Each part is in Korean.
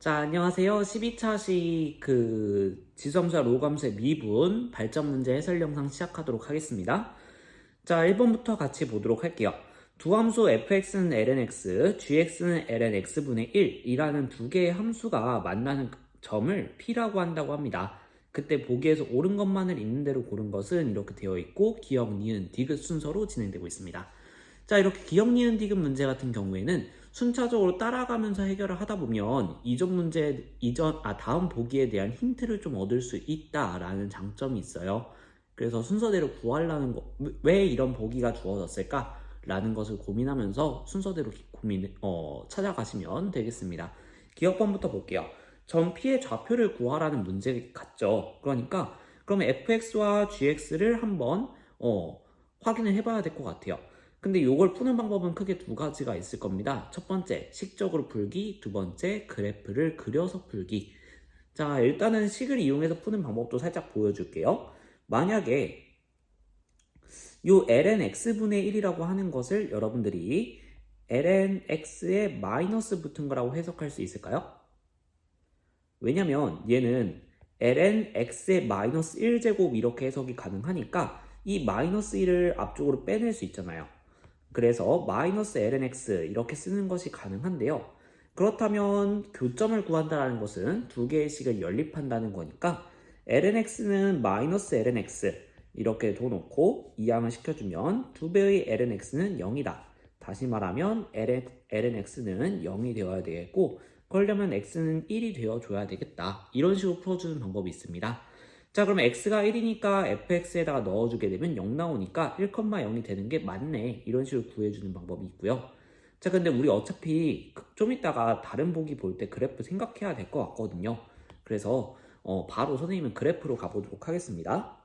자, 안녕하세요. 12차 시 지수함수와 로그함수의 미분 발전 문제 해설 영상 시작하도록 하겠습니다. 자, 1번부터 같이 보도록 할게요. 두 함수 fx는 lnx, gx는 lnx분의 1이라는 두 개의 함수가 만나는 점을 p라고 한다고 합니다. 그때 보기에서 옳은 것만을 있는 대로 고른 것은 이렇게 되어 있고 기역, 니은, 디귿 순서로 진행되고 있습니다. 자, 이렇게 기역, 니은, 디귿 문제 같은 경우에는 순차적으로 따라가면서 해결을 하다 보면 다음 보기에 대한 힌트를 좀 얻을 수 있다라는 장점이 있어요. 그래서 순서대로 구하려는 왜 이런 보기가 주어졌을까? 라는 것을 고민하면서 순서대로 찾아가시면 되겠습니다. 기억번부터 볼게요. 점 P의 좌표를 구하라는 문제 같죠? 그러면 fx와 gx를 한번 확인을 해봐야 될 것 같아요. 근데 이걸 푸는 방법은 크게 두 가지가 있을 겁니다. 첫 번째, 식적으로 풀기. 두 번째, 그래프를 그려서 풀기. 자, 일단은 식을 이용해서 푸는 방법도 살짝 보여줄게요. 만약에 요 lnx분의 1이라고 하는 것을 여러분들이 lnx에 마이너스 붙은 거라고 해석할 수 있을까요? 왜냐면 얘는 lnx의 마이너스 1제곱 이렇게 해석이 가능하니까 이 마이너스 1을 앞쪽으로 빼낼 수 있잖아요. 그래서 마이너스 lnx 이렇게 쓰는 것이 가능한데요. 그렇다면 교점을 구한다는 것은 두 개의 식을 연립한다는 거니까 lnx는 마이너스 lnx 이렇게 둬놓고 이항을 시켜주면 2배의 lnx는 0이다. 다시 말하면 lnx는 0이 되어야 되겠고 그러려면 x는 1이 되어줘야 되겠다. 이런 식으로 풀어주는 방법이 있습니다. 자, 그럼 x가 1이니까 fx에다가 넣어주게 되면 0 나오니까 1,0이 되는 게 맞네. 이런 식으로 구해주는 방법이 있고요. 자, 근데 우리 어차피 좀 이따가 다른 보기 볼 때 그래프 생각해야 될 것 같거든요. 그래서 바로 선생님은 그래프로 가보도록 하겠습니다.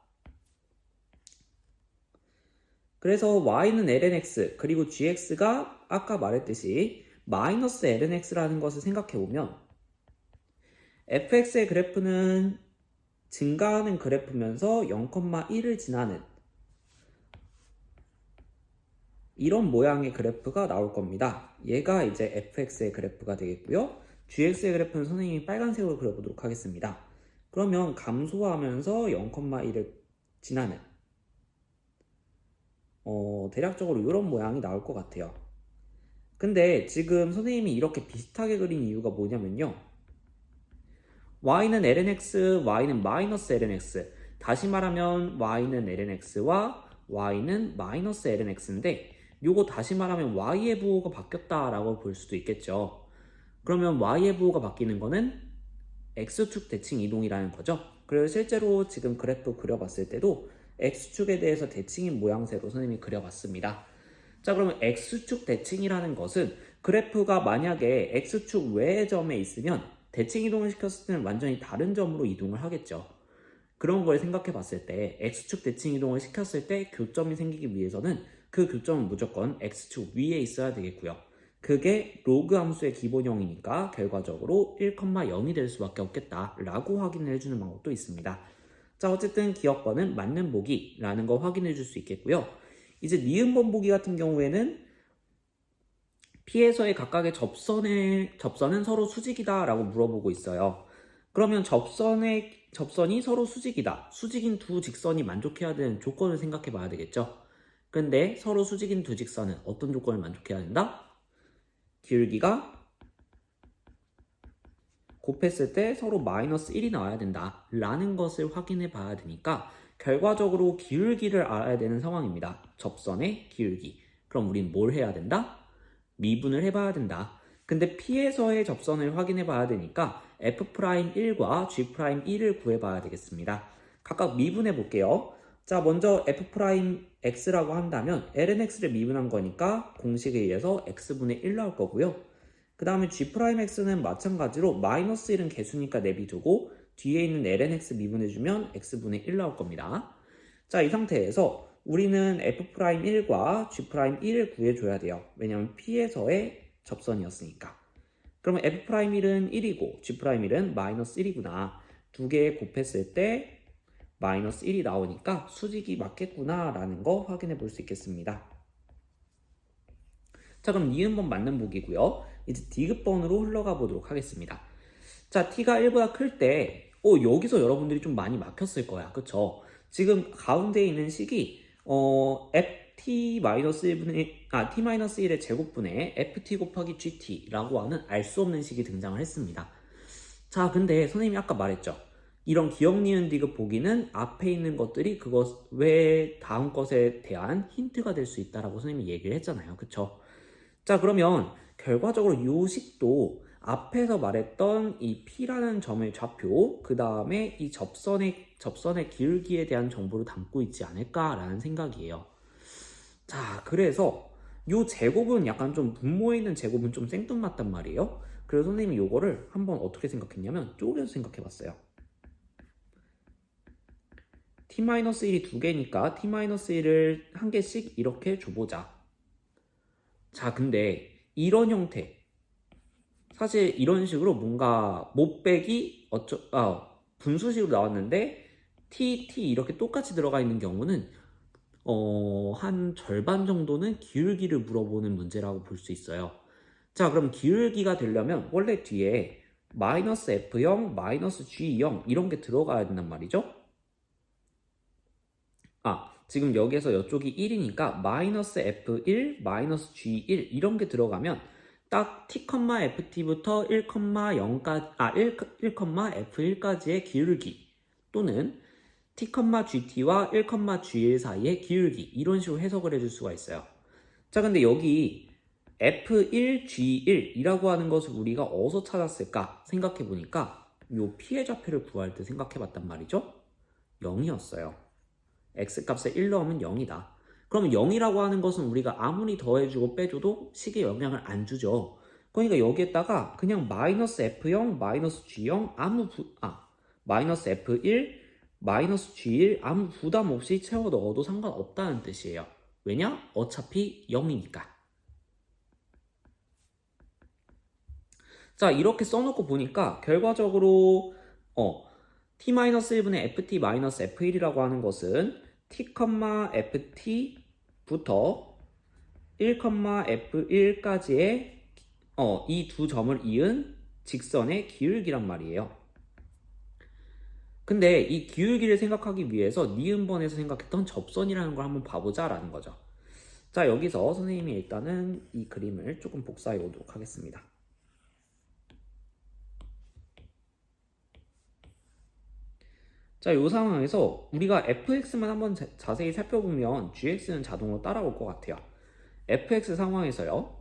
그래서 y는 lnx 그리고 gx가 아까 말했듯이 마이너스 lnx라는 것을 생각해보면 fx의 그래프는 증가하는 그래프면서 0,1을 지나는 이런 모양의 그래프가 나올 겁니다. 얘가 이제 fx의 그래프가 되겠고요. gx의 그래프는 선생님이 빨간색으로 그려보도록 하겠습니다. 그러면 감소하면서 0,1을 지나는 대략적으로 이런 모양이 나올 것 같아요. 근데 지금 선생님이 이렇게 비슷하게 그린 이유가 뭐냐면요. y는 lnx, y는 마이너스 lnx. 다시 말하면 y는 lnx와 y는 마이너스 lnx인데 요거 다시 말하면 y의 부호가 바뀌었다라고 볼 수도 있겠죠. 그러면 y의 부호가 바뀌는 거는 x축 대칭 이동이라는 거죠. 그래서 실제로 지금 그래프 그려봤을 때도 x축에 대해서 대칭인 모양새로 선생님이 그려봤습니다. 자, 그러면 x축 대칭이라는 것은 그래프가 만약에 x축 외의 점에 있으면 대칭 이동을 시켰을 때는 완전히 다른 점으로 이동을 하겠죠. 그런 걸 생각해 봤을 때 x축 대칭 이동을 시켰을 때 교점이 생기기 위해서는 그 교점은 무조건 x축 위에 있어야 되겠고요. 그게 로그 함수의 기본형이니까 결과적으로 1,0이 될 수밖에 없겠다라고 확인을 해주는 방법도 있습니다. 자, 어쨌든 기억번은 맞는 보기라는 거 확인해 줄 수 있겠고요. 이제 니은번 보기 같은 경우에는 P에서의 각각의 접선은 서로 수직이다 라고 물어보고 있어요. 그러면 접선이 서로 수직이다. 수직인 두 직선이 만족해야 되는 조건을 생각해 봐야 되겠죠. 근데 서로 수직인 두 직선은 어떤 조건을 만족해야 된다? 기울기가 곱했을 때 서로 마이너스 1이 나와야 된다 라는 것을 확인해 봐야 되니까 결과적으로 기울기를 알아야 되는 상황입니다. 접선의 기울기. 그럼 우린 뭘 해야 된다? 미분을 해봐야 된다. 근데 P에서의 접선을 확인해 봐야 되니까 F'1과 G'1을 구해봐야 되겠습니다. 각각 미분해 볼게요. 자, 먼저 F'X라고 한다면 lnx를 미분한 거니까 공식에 의해서 X분의 1 나올 거고요. 그 다음에 G'X는 마찬가지로 마이너스 1은 개수니까 내비두고 뒤에 있는 lnx 미분해주면 X분의 1 나올 겁니다. 자, 이 상태에서 우리는 F'1과 G'1을 구해줘야 돼요. 왜냐면 P에서의 접선이었으니까. 그러면 F'1은 1이고 G'1은 마이너스 1이구나. 두 개 곱했을 때 마이너스 1이 나오니까 수직이 맞겠구나 라는 거 확인해 볼 수 있겠습니다. 자, 그럼 니은번 맞는 보기고요. 이제 디귿번으로 흘러가 보도록 하겠습니다. 자, t가 1보다 클 때, 여기서 여러분들이 좀 많이 막혔을 거야. 그쵸? 지금 가운데 있는 식이, t-1의 제곱분의 ft 곱하기 gt라고 하는 알 수 없는 식이 등장을 했습니다. 자, 근데 선생님이 아까 말했죠. 이런 기억, 니은, 디귿 보기는 앞에 있는 것들이 그것 외 다음 것에 대한 힌트가 될 수 있다라고 선생님이 얘기를 했잖아요. 그쵸? 자, 그러면 결과적으로 이 식도 앞에서 말했던 이 P라는 점의 좌표, 그 다음에 이 접선의 기울기에 대한 정보를 담고 있지 않을까라는 생각이에요. 자, 그래서 이 제곱은 약간 좀 분모에 있는 제곱은 좀 생뚱맞단 말이에요. 그래서 선생님이 요거를 한번 어떻게 생각했냐면 쪼개서 생각해봤어요. t-1이 두 개니까 t-1을 한 개씩 이렇게 줘보자. 자, 근데 이런 형태, 사실 이런 식으로 뭔가 못 빼기 분수식으로 나왔는데 t 이렇게 똑같이 들어가 있는 경우는 한 절반 정도는 기울기를 물어보는 문제라고 볼 수 있어요. 자, 그럼 기울기가 되려면 원래 뒤에 마이너스 F0, 마이너스 G0 이런 게 들어가야 된단 말이죠. 지금 여기에서 이쪽이 1이니까 마이너스 F1, 마이너스 G1 이런 게 들어가면 딱 t,ft부터 1,f1까지의 기울기 또는 t,gt와 1,g1 사이의 기울기 이런 식으로 해석을 해줄 수가 있어요. 자, 근데 여기 f1, g1이라고 하는 것을 우리가 어디서 찾았을까 생각해 보니까 요 p의 좌표를 구할 때 생각해 봤단 말이죠. 0이었어요. x값에 1 넣으면 0이다. 그러면 0이라고 하는 것은 우리가 아무리 더해주고 빼줘도 식에 영향을 안 주죠. 그러니까 여기에다가 그냥 마이너스 f0, 마이너스 g0 마이너스 f1, 마이너스 g1 아무 부담 없이 채워 넣어도 상관없다는 뜻이에요. 왜냐? 어차피 0이니까. 자, 이렇게 써놓고 보니까 결과적으로 t-1분의 ft-f1이라고 하는 것은 t,ft부터 1,f1까지의 이 두 점을 이은 직선의 기울기란 말이에요. 근데 이 기울기를 생각하기 위해서 니은번에서 생각했던 접선이라는 걸 한번 봐보자 라는 거죠. 자, 여기서 선생님이 일단은 이 그림을 조금 복사해 오도록 하겠습니다. 자, 이 상황에서 우리가 fx만 한번 자세히 살펴보면 gx는 자동으로 따라올 것 같아요. fx 상황에서요.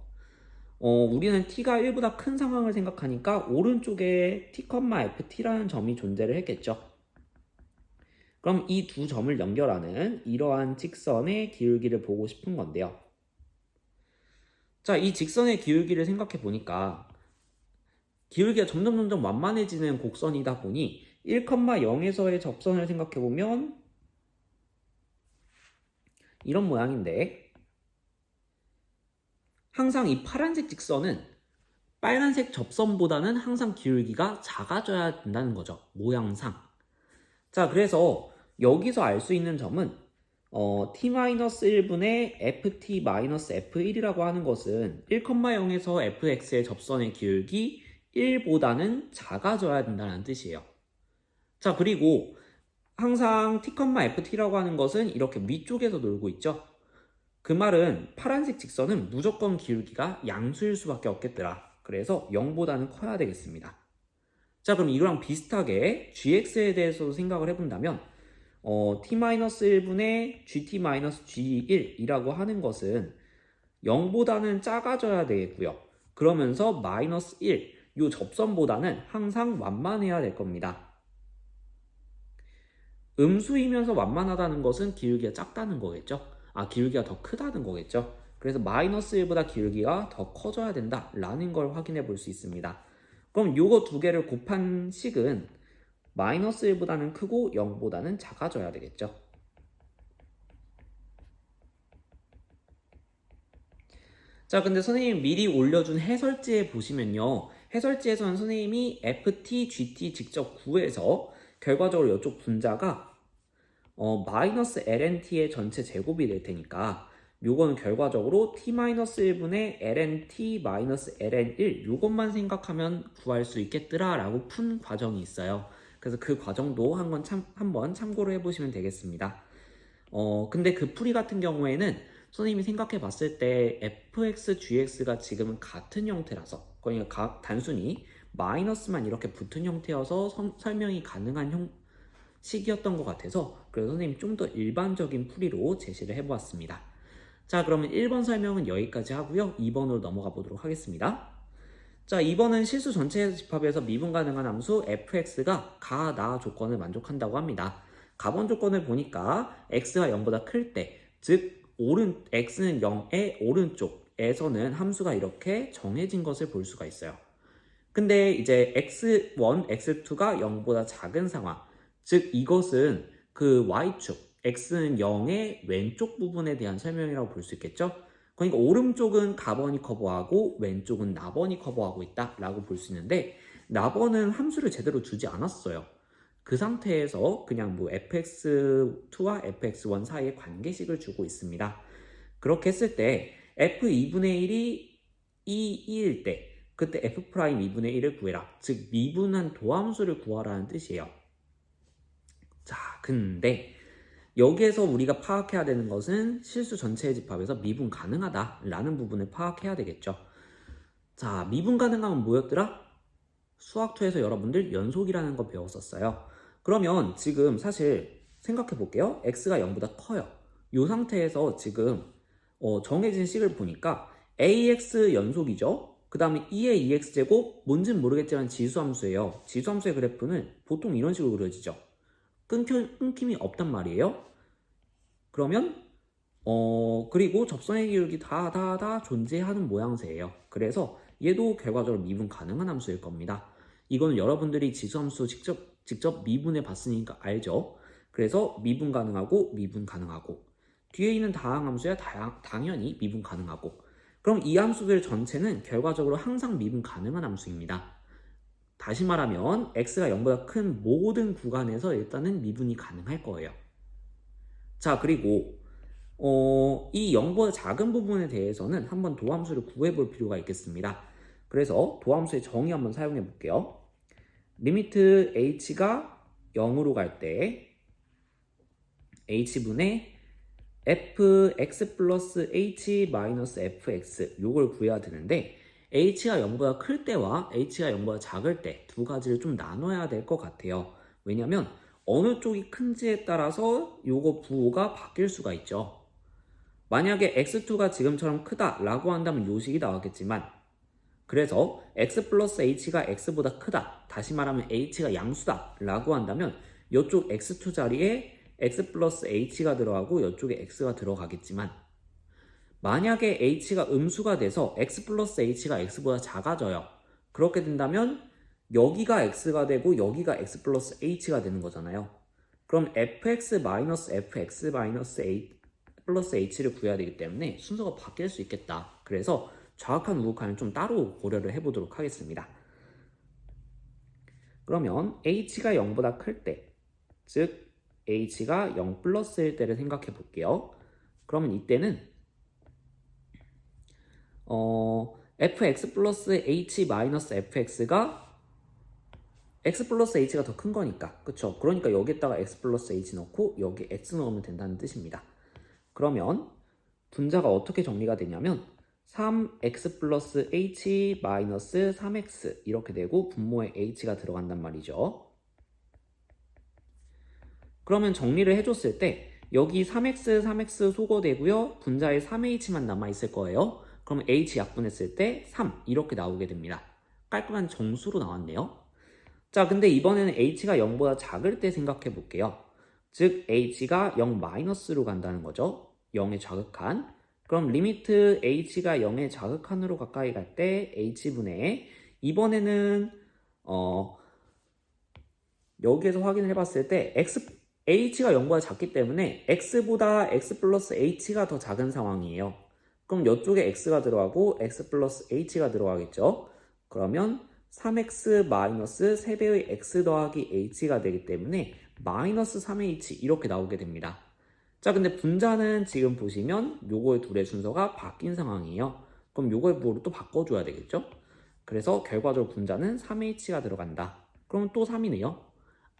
우리는 t가 1보다 큰 상황을 생각하니까 오른쪽에 t,ft라는 점이 존재를 했겠죠. 그럼 이 두 점을 연결하는 이러한 직선의 기울기를 보고 싶은 건데요. 자, 이 직선의 기울기를 생각해 보니까 기울기가 점점 완만해지는 곡선이다 보니 1,0에서의 접선을 생각해 보면 이런 모양인데 항상 이 파란색 직선은 빨간색 접선보다는 항상 기울기가 작아져야 된다는 거죠. 모양상. 자, 그래서 여기서 알 수 있는 점은 t-1분의 ft-f1이라고 하는 것은 1,0에서 fx의 접선의 기울기 1보다는 작아져야 된다는 뜻이에요. 자, 그리고 항상 t,ft라고 하는 것은 이렇게 위쪽에서 놀고 있죠. 그 말은 파란색 직선은 무조건 기울기가 양수일 수밖에 없겠더라. 그래서 0보다는 커야 되겠습니다. 자, 그럼 이거랑 비슷하게 gx에 대해서도 생각을 해본다면 t-1분의 gt-g1이라고 하는 것은 0보다는 작아져야 되겠고요. 그러면서 마이너스 1, 이 접선보다는 항상 완만해야 될 겁니다. 음수이면서 완만하다는 것은 기울기가 작다는 거겠죠. 기울기가 더 크다는 거겠죠. 그래서 마이너스 1보다 기울기가 더 커져야 된다라는 걸 확인해 볼 수 있습니다. 그럼 요거 두 개를 곱한 식은 마이너스 1보다는 크고 0보다는 작아져야 되겠죠. 자, 근데 선생님이 미리 올려준 해설지에 보시면요. 해설지에서는 선생님이 ft, gt 직접 구해서 결과적으로 이쪽 분자가 마이너스 lnt의 전체 제곱이 될 테니까 요거는 결과적으로 t-1분의 ln t-ln 1 요것만 생각하면 구할 수 있겠더라 라고 푼 과정이 있어요. 그래서 그 과정도 한번 참고를 해보시면 되겠습니다. 근데 그 풀이 같은 경우에는 선생님이 생각해 봤을 때 fx, gx가 지금은 같은 형태라서 그러니까 단순히 마이너스만 이렇게 붙은 형태여서 설명이 가능한 식이었던 것 같아서 그래서 선생님이 좀 더 일반적인 풀이로 제시를 해보았습니다. 자, 그러면 1번 설명은 여기까지 하고요. 2번으로 넘어가 보도록 하겠습니다. 자, 2번은 실수 전체 집합에서 미분 가능한 함수 fx가 가, 나 조건을 만족한다고 합니다. 가번 조건을 보니까 x가 0보다 클 때, 즉 x는 0의 오른쪽에서는 함수가 이렇게 정해진 것을 볼 수가 있어요. 근데 이제 x1, x2가 0보다 작은 상황, 즉 이것은 그 y축, x는 0의 왼쪽 부분에 대한 설명이라고 볼 수 있겠죠? 그러니까 오른쪽은 가번이 커버하고 왼쪽은 나번이 커버하고 있다라고 볼 수 있는데 나번은 함수를 제대로 주지 않았어요. 그 상태에서 그냥 뭐 fx2와 fx1 사이의 관계식을 주고 있습니다. 그렇게 했을 때 f2분의 1이 2일 때 그때 f'2분의 1을 구해라. 즉 미분한 도함수를 구하라는 뜻이에요. 자, 근데 여기에서 우리가 파악해야 되는 것은 실수 전체의 집합에서 미분 가능하다라는 부분을 파악해야 되겠죠. 자, 미분 가능함은 뭐였더라? 수학2에서 여러분들 연속이라는 거 배웠었어요. 그러면 지금 사실 생각해 볼게요. x가 0보다 커요. 이 상태에서 지금 정해진 식을 보니까 ax 연속이죠. 그 다음에 2의 2x제곱 뭔진 모르겠지만 지수함수예요. 지수함수의 그래프는 보통 이런 식으로 그려지죠. 끊김이 없단 말이에요. 그러면 그리고 접선의 기울기 다 존재하는 모양새예요. 그래서 얘도 결과적으로 미분 가능한 함수일 겁니다. 이거는 여러분들이 지수함수 직접 미분해 봤으니까 알죠. 그래서 미분 가능하고 미분 가능하고 뒤에 있는 다항함수야 당연히 미분 가능하고 그럼 이 함수들 전체는 결과적으로 항상 미분 가능한 함수입니다. 다시 말하면 x가 0보다 큰 모든 구간에서 일단은 미분이 가능할 거예요. 자, 그리고 이 0보다 작은 부분에 대해서는 한번 도함수를 구해볼 필요가 있겠습니다. 그래서 도함수의 정의 한번 사용해 볼게요. 리미트 h가 0으로 갈 때 h분의 fx 플러스 h 마이너스 fx 요걸 구해야 되는데 h가 0보다 클 때와 h가 0보다 작을 때 두 가지를 좀 나눠야 될 것 같아요. 왜냐면 어느 쪽이 큰지에 따라서 요거 부호가 바뀔 수가 있죠. 만약에 x2가 지금처럼 크다라고 한다면 요 식이 나왔겠지만 그래서 x 플러스 h가 x보다 크다 다시 말하면 h가 양수다라고 한다면 이쪽 x2 자리에 x 플러스 h가 들어가고 이쪽에 x가 들어가겠지만 만약에 h가 음수가 돼서 x 플러스 h가 x보다 작아져요. 그렇게 된다면 여기가 x가 되고 여기가 x 플러스 h가 되는 거잖아요. 그럼 fx 마이너스 fx 마이너스 a 플러스 h를 구해야 되기 때문에 순서가 바뀔 수 있겠다. 그래서 정확한 우극한을 좀 따로 고려를 해보도록 하겠습니다. 그러면 h가 0보다 클 때, 즉 h가 0 플러스일 때를 생각해 볼게요. 그러면 이때는 fx 플러스 h 마이너스 fx가 x 플러스 h가 더 큰 거니까 그쵸? 그러니까 여기에다가 x 플러스 h 넣고 여기 x 넣으면 된다는 뜻입니다. 그러면 분자가 어떻게 정리가 되냐면 3x 플러스 h 마이너스 3x 이렇게 되고 분모에 h가 들어간단 말이죠. 그러면 정리를 해줬을 때 여기 3x 소거되고요. 분자에 3h만 남아있을 거예요. 그럼 h 약분했을 때 3 이렇게 나오게 됩니다. 깔끔한 정수로 나왔네요. 자, 근데 이번에는 h가 0보다 작을 때 생각해 볼게요. 즉 h가 0 마이너스로 간다는 거죠. 0의 좌극한. 그럼 리미트 h가 0의 좌극한으로 가까이 갈 때 h분의 이번에는 여기에서 확인을 해봤을 때 h가 0보다 작기 때문에 x보다 x 플러스 h가 더 작은 상황이에요. 그럼 이쪽에 x가 들어가고 x 플러스 h가 들어가겠죠. 그러면 3x 마이너스 3배의 x 더하기 h가 되기 때문에 마이너스 3h 이렇게 나오게 됩니다. 자, 근데 분자는 지금 보시면 요거의 둘의 순서가 바뀐 상황이에요. 그럼 요거의 뭐로 또 바꿔줘야 되겠죠? 그래서 결과적으로 분자는 3h가 들어간다. 그럼 또 3이네요.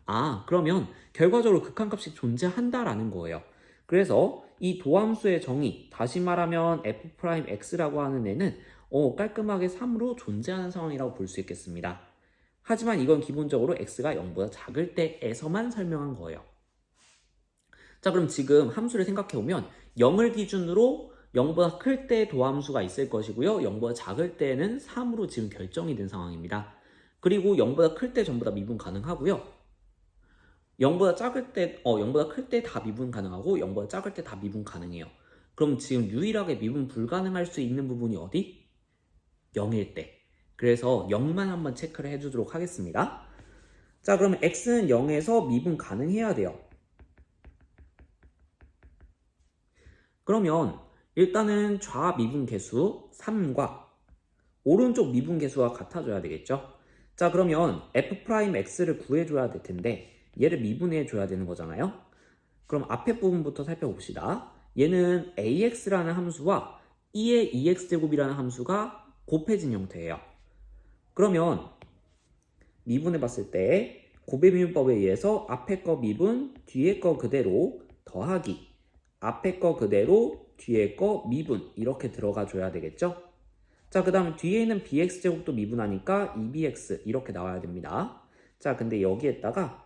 아, 그러면 결과적으로 극한값이 존재한다라는 거예요. 그래서 이 도함수의 정의, 다시 말하면 f'x라고 하는 애는 깔끔하게 3으로 존재하는 상황이라고 볼 수 있겠습니다. 하지만 이건 기본적으로 x가 0보다 작을 때에서만 설명한 거예요. 자, 그럼 지금 함수를 생각해보면 0을 기준으로 0보다 클 때 도함수가 있을 것이고요. 0보다 작을 때는 3으로 지금 결정이 된 상황입니다. 그리고 0보다 클 때 전부 다 미분 가능하고요. 0보다 작을 때, 0보다 클 때 다 미분 가능하고 0보다 작을 때 다 미분 가능해요. 그럼 지금 유일하게 미분 불가능할 수 있는 부분이 어디? 0일 때. 그래서 0만 한번 체크를 해주도록 하겠습니다. 자, 그러면 x는 0에서 미분 가능해야 돼요. 그러면 일단은 좌 미분 계수 3과 오른쪽 미분 계수가 같아져야 되겠죠? 자, 그러면 f'x를 구해줘야 될 텐데 얘를 미분해줘야 되는 거잖아요? 그럼 앞에 부분부터 살펴봅시다. 얘는 ax라는 함수와 2의 2x제곱이라는 함수가 곱해진 형태예요. 그러면 미분해봤을 때 곱해비문법에 의해서 앞에 거 미분, 뒤에 거 그대로 더하기, 앞에 거 그대로, 뒤에 거 미분 이렇게 들어가 줘야 되겠죠? 자, 그 다음 뒤에 있는 bx제곱도 미분하니까 2bx 이렇게 나와야 됩니다. 자, 근데 여기에다가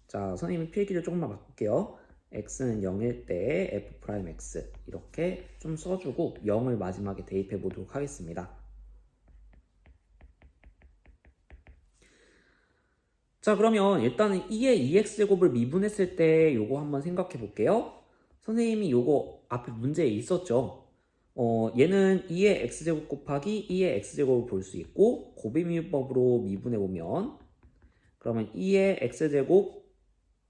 자, 선생님이 필기를 조금만 바꿀게요. x는 0일 때 f'x 이렇게 좀 써주고 0을 마지막에 대입해 보도록 하겠습니다. 자, 그러면 일단은 2의 2x제곱을 미분했을 때 요거 한번 생각해 볼게요. 선생님이 요거 앞에 문제에 있었죠. 얘는 2의 x제곱 곱하기 2의 x제곱을 볼 수 있고 곱해미분법으로 미분해 보면 그러면 2의 x제곱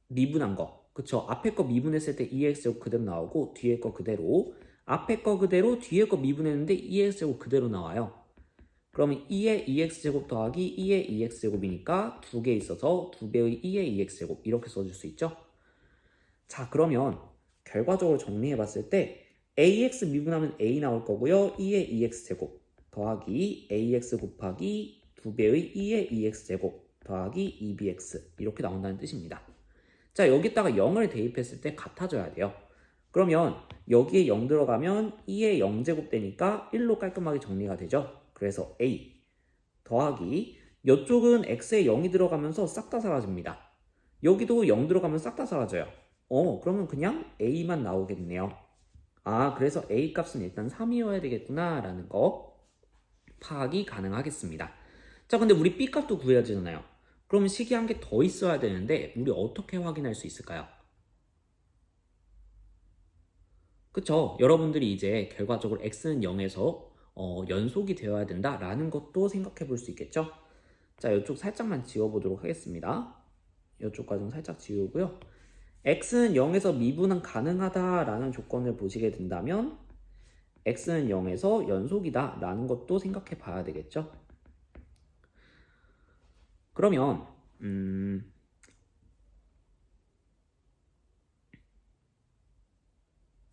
미분한 거 그쵸? 앞에 거 미분했을 때 2x제곱 그대로 나오고 뒤에 거 그대로 앞에 거 그대로 뒤에 거 미분했는데 2x제곱 그대로 나와요. 그러면 2의 2x제곱 더하기 2의 2x제곱이니까 두 개 있어서 2배의 2의 2x제곱 이렇게 써줄 수 있죠? 자, 그러면 결과적으로 정리해봤을 때 ax 미분하면 a 나올 거고요. 2의 2x제곱 더하기 ax 곱하기 2배의 2의 2x제곱 더하기 2bx 이렇게 나온다는 뜻입니다. 자, 여기다가 0을 대입했을 때 같아져야 돼요. 그러면 여기에 0 들어가면 2의 0제곱 되니까 1로 깔끔하게 정리가 되죠. 그래서 a 더하기 이쪽은 x에 0이 들어가면서 싹 다 사라집니다. 여기도 0 들어가면 싹 다 사라져요. 그러면 그냥 a만 나오겠네요. 아, 그래서 a 값은 일단 3이어야 되겠구나 라는 거 파악이 가능하겠습니다. 자, 근데 우리 b 값도 구해야 되잖아요. 그럼 식이 한 개 더 있어야 되는데 우리 어떻게 확인할 수 있을까요? 그쵸? 여러분들이 이제 결과적으로 x는 0에서 연속이 되어야 된다라는 것도 생각해 볼 수 있겠죠? 자, 이쪽 살짝만 지워보도록 하겠습니다. 이쪽 과정 살짝 지우고요. x는 0에서 미분은 가능하다라는 조건을 보시게 된다면 x는 0에서 연속이다라는 것도 생각해 봐야 되겠죠? 그러면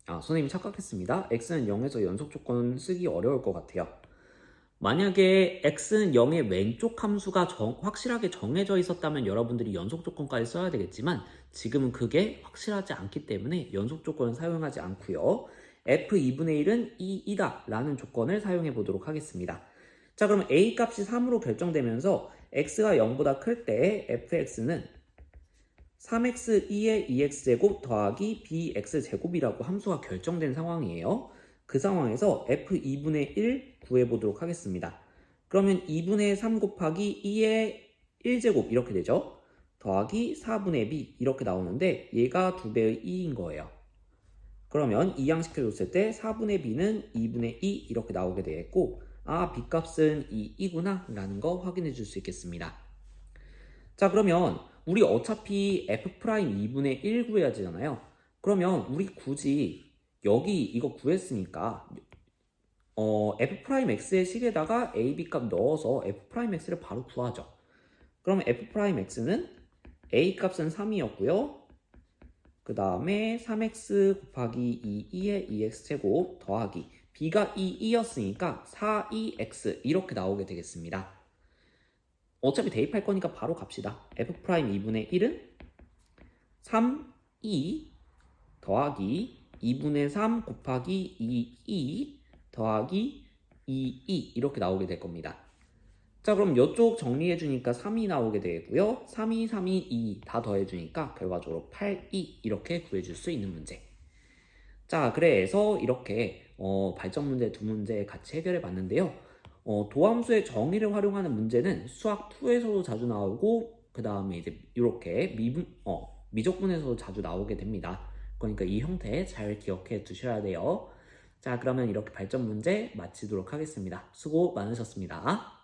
선생님 착각했습니다. x는 0에서 연속 조건 쓰기 어려울 것 같아요. 만약에 x는 0의 왼쪽 함수가 확실하게 정해져 있었다면 여러분들이 연속 조건까지 써야 되겠지만 지금은 그게 확실하지 않기 때문에 연속 조건을 사용하지 않고요. f2분의 1은 2이다 라는 조건을 사용해 보도록 하겠습니다. 자, 그럼 a 값이 3으로 결정되면서 x가 0보다 클 때 fx는 3x 2의 2x제곱 더하기 bx제곱이라고 함수가 결정된 상황이에요. 그 상황에서 f2분의 1 구해보도록 하겠습니다. 그러면 2분의 3 곱하기 2의 1제곱 이렇게 되죠. 더하기 4분의 b 이렇게 나오는데 얘가 2배의 2인 거예요. 그러면 이항시켜줬을 때 4분의 b는 2분의 2 이렇게 나오게 되겠고 b값은 2이구나 라는 거 확인해 줄 수 있겠습니다. 자, 그러면 우리 어차피 f'2분의 1 구해야 되잖아요. 그러면 우리 굳이 여기 이거 구했으니까 f'x의 식에다가 ab 값 넣어서 f'x를 바로 구하죠. 그럼 f'x는 a 값은 3이었고요. 그 다음에 3x 곱하기 2의 2x제곱 더하기 b가 2였으니까 4, 2x 이렇게 나오게 되겠습니다. 어차피 대입할 거니까 바로 갑시다. f'2분의 1은 3, 2 더하기 2분의 3 곱하기 2 더하기 2 이렇게 나오게 될 겁니다. 자, 그럼 이쪽 정리해주니까 3이 나오게 되고요. 3이 3이 2 다 더해주니까 결과적으로 8, 2 이렇게 구해줄 수 있는 문제. 자, 그래서 이렇게 발전 문제 두 문제 같이 해결해 봤는데요. 도함수의 정의를 활용하는 문제는 수학 2에서도 자주 나오고 그 다음에 이제 이렇게 미적분에서도 자주 나오게 됩니다. 그러니까 이 형태 잘 기억해 두셔야 돼요. 자, 그러면 이렇게 발전 문제 마치도록 하겠습니다. 수고 많으셨습니다.